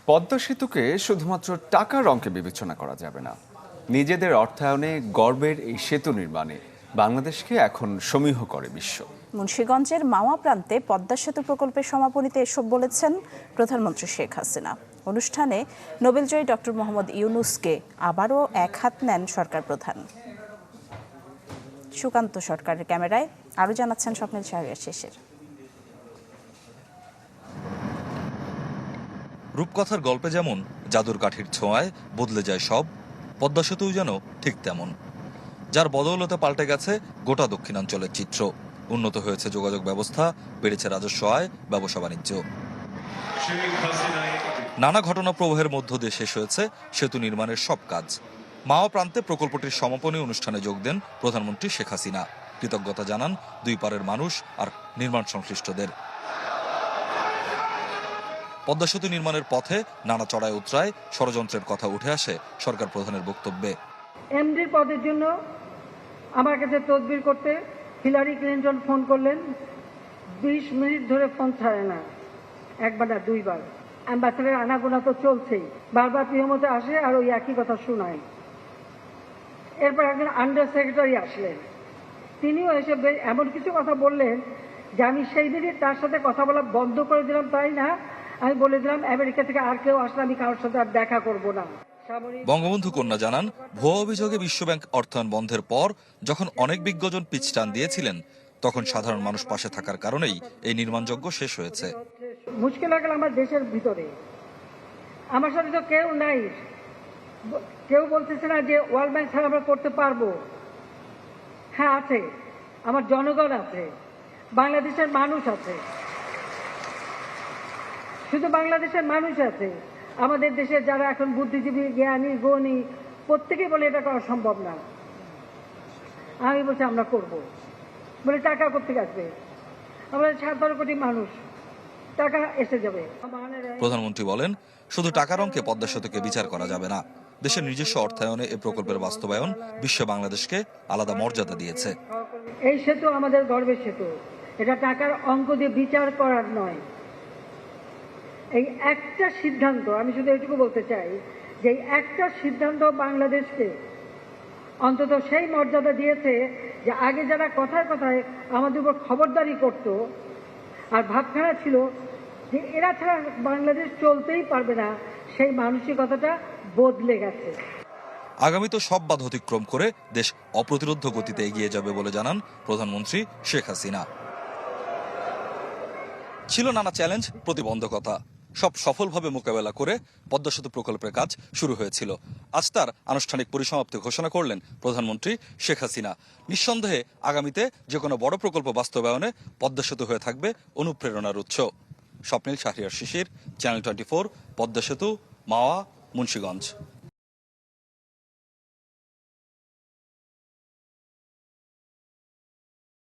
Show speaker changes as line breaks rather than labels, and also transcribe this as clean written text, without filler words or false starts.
পদ্মা সেতুকে শুধুমাত্র টাকার অঙ্কে বিবেচনা করা যাবে না। নিজেদের অর্থায়নে গর্বের এই সেতু নির্মাণে বাংলাদেশকে এখন সমীহ করে বিশ্ব।
মুন্সিগঞ্জের মাওয়া প্রান্তে পদ্মা সেতু প্রকল্পের সমাপনীতে এসব বলেছেন প্রধানমন্ত্রী শেখ হাসিনা। অনুষ্ঠানে নোবেলজয়ী ডক্টর মোহাম্মদ ইউনূসকে আবারও এক হাত নেন সরকার প্রধান। সুকান্ত সরকারের ক্যামেরায় আরও জানাচ্ছেন স্বপ্নিল শাহরিয়ার শেষের।
রূপকথার গল্পে যেমন জাদুর কাঠির ছোঁয়ায় বদলে যায় সব, পদ্মা সেতুও যেন ঠিক তেমন, যার বদৌলতে পাল্টে গেছে গোটা দক্ষিণাঞ্চলের চিত্র। উন্নত হয়েছে যোগাযোগ ব্যবস্থা, বেড়েছে রাজস্ব আয়, ব্যবসা বাণিজ্য। নানা ঘটনা প্রবাহের মধ্য দিয়ে শেষ হয়েছে সেতু নির্মাণের সব কাজ। মাওয়া প্রান্তে প্রকল্পটির সমাপনী অনুষ্ঠানে যোগ দেন প্রধানমন্ত্রী শেখ হাসিনা। কৃতজ্ঞতা জানান দুই পারের মানুষ আর নির্মাণ সংশ্লিষ্টদের। পদ্মা সেতু নির্মাণের পথে নানা চড়াই উতরায় ষড়যন্ত্রের কথা উঠে আসে সরকার প্রধানের বক্তব্যে।
এমডির পদের জন্য আমার কাছে তদবির করতে হিলারি ক্লিন্টন ফোন করলেন। 20 মিনিট ধরে ফোন ছাড়ে না, একবার না দুইবার। অ্যাম্বাসেডার আনাগোনা তো চলছেই, বারবার প্রিয়মতে আসে আর ওই একই কথা শোনায়। এরপর একজন আন্ডার সেক্রেটারি আসলেন, তিনিও এসে এমন কিছু কথা বললেন যে আমি সেই দিনই তার সাথে কথা বলা বন্ধ করে দিলাম। তাই না, আমি বলে দিলাম আমেরিকা থেকে আর কেউ আসলে আমি কারোর সাথে আর দেখা করব না।
বঙ্গবন্ধু কন্যা জানান, ভুয়া অভিযোগে বিশ্বব্যাংক অর্থায়ন বন্ধের পর যখন অনেক বিজ্ঞজন পিছটান দিয়েছিলেন, তখন সাধারণ মানুষ পাশে থাকার কারণেই এই নির্মাণযজ্ঞ শেষ হয়েছে।
মুশকিল হয়ে গেল আমার দেশের ভিতরে, আমার সাথে তো কেউ নাই। কেউ বলতেছে না যে ওয়ার্ল্ড ব্যাংক ছাড়া আমরা করতে পারবো। হ্যাঁ আছে, আমার জনগণ আছে, বাংলাদেশের মানুষ আছে। শুধু বাংলাদেশের মানুষ আছে, আমাদের দেশে যারা এখন বুদ্ধিজীবী, জ্ঞানী, গুণী, প্রত্যেকেই বলে এটা করা সম্ভব না। আমি বলছি আমরা করব। বলে টাকা কোথেকে আসবে? আমরা 17 কোটি মানুষ, টাকা এসে যাবে।
প্রধানমন্ত্রী বলেন, শুধু টাকার অঙ্কে পদ্মা সেতুকে বিচার করা যাবে না। দেশের নিজস্ব অর্থায়নে এই প্রকল্পের বাস্তবায়ন বিশ্ব বাংলাদেশকে আলাদা মর্যাদা দিয়েছে।
এই সেতু আমাদের গর্বের সেতু, এটা টাকার অঙ্ক দিয়ে বিচার করার নয়। এই একটা সিদ্ধান্ত, আমি শুধু এটুকু বলতে চাই যে একটা সিদ্ধান্ত বাংলাদেশকে অন্তত সেই মর্যাদা দিয়েছে যে আগে যারা কথায় কথায় আমাদের উপর খবরদারি করত আর ভাবখানা ছিল যে এরা ছাড়া বাংলাদেশ চলতেই পারবে না, সেই মানসিকতাটা বদলে গেছে।
আগামী তো সব বাধা অতিক্রম করে দেশ অপ্রতিরোধ্য গতিতে এগিয়ে যাবে বলে জানান প্রধানমন্ত্রী শেখ হাসিনা। ছিল নানা চ্যালেঞ্জ, প্রতিবন্ধকতা, সব সফলভাবে মোকাবেলা করে পদ্মা সেতু প্রকল্পের কাজ শুরু হয়েছিল। আজ তার আনুষ্ঠানিক পরিসমাপ্তি ঘোষণা করলেন প্রধানমন্ত্রী শেখ হাসিনা। নিঃসন্দেহে আগামীতে যে কোনো বড় প্রকল্প বাস্তবায়নে পদ্মা সেতু হয়ে থাকবে অনুপ্রেরণার উৎস। স্বপ্নিল শাহরিয়ার শিশির, চ্যানেল 24, পদ্মা সেতু, মাওয়া, মুন্সিগঞ্জ।